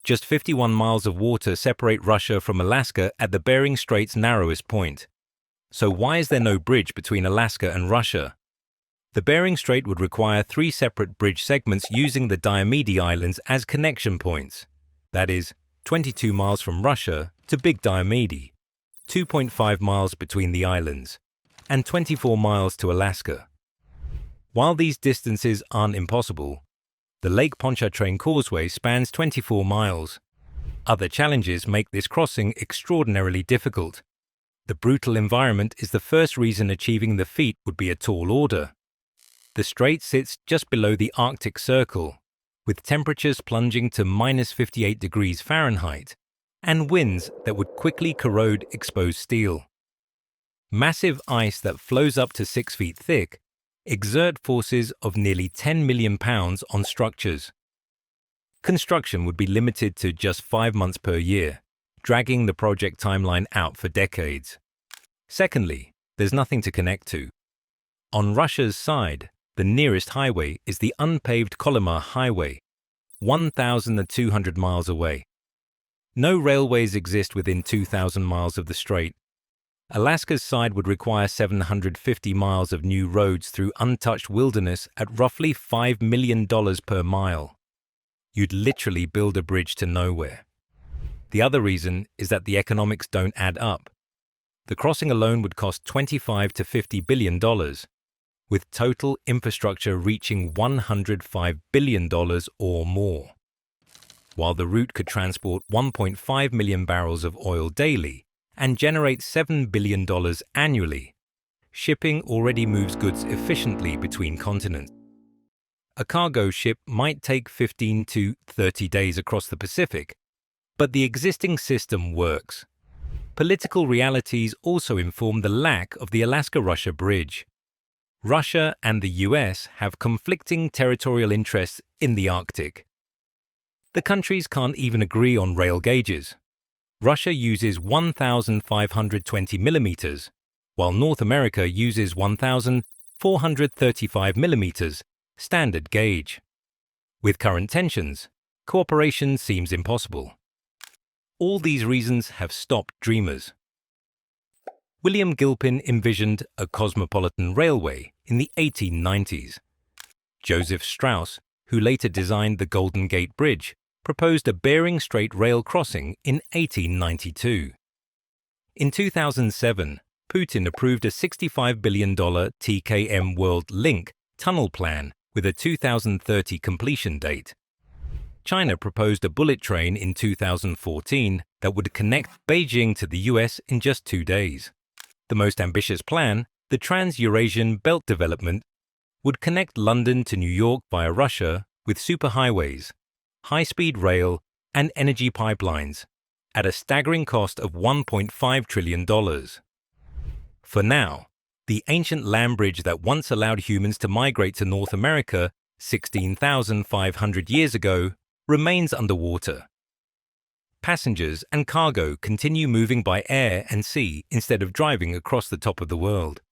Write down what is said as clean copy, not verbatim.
Just 51 miles of water separate Russia from Alaska at the Bering Strait's narrowest point. So why is there no bridge between Alaska and Russia? The Bering Strait would require 3 separate bridge segments using the Diomede Islands as connection points. That is, 22 miles from Russia to Big Diomede, 2.5 miles between the islands, and 24 miles to Alaska. While these distances aren't impossible, the Lake Pontchartrain Causeway spans 24 miles. Other challenges make this crossing extraordinarily difficult. The brutal environment is the first reason achieving the feat would be a tall order. The strait sits just below the Arctic Circle, with temperatures plunging to -58 degrees Fahrenheit and winds that would quickly corrode exposed steel. Massive ice that flows up to 6 feet thick exert forces of nearly 10 million pounds on structures. Construction would be limited to just 5 months per year, dragging the project timeline out for decades. Secondly, there's nothing to connect to. On Russia's side, the nearest highway is the unpaved Kolyma Highway, 1,200 miles away. No railways exist within 2,000 miles of the strait. Alaska's side would require 750 miles of new roads through untouched wilderness at roughly $5 million per mile. You'd literally build a bridge to nowhere. The other reason is that the economics don't add up. The crossing alone would cost $25 to $50 billion, with total infrastructure reaching $105 billion or more. While the route could transport 1.5 million barrels of oil daily and generate $7 billion annually, shipping already moves goods efficiently between continents. A cargo ship might take 15 to 30 days across the Pacific, but the existing system works. Political realities also inform the lack of the Alaska-Russia bridge. Russia and the US have conflicting territorial interests in the Arctic. The countries can't even agree on rail gauges. Russia uses 1,520 millimeters, while North America uses 1,435 millimeters standard gauge. With current tensions, cooperation seems impossible. All these reasons have stopped dreamers. William Gilpin envisioned a cosmopolitan railway in the 1890s. Joseph Strauss, who later designed the Golden Gate Bridge, proposed a Bering Strait rail crossing in 1892. In 2007, Putin approved a $65 billion TKM World Link tunnel plan with a 2030 completion date. China proposed a bullet train in 2014 that would connect Beijing to the US in just 2 days. The most ambitious plan, the Trans-Eurasian Belt Development, would connect London to New York via Russia with superhighways, high-speed rail, and energy pipelines, at a staggering cost of $1.5 trillion. For now, the ancient land bridge that once allowed humans to migrate to North America 16,500 years ago remains underwater. Passengers and cargo continue moving by air and sea instead of driving across the top of the world.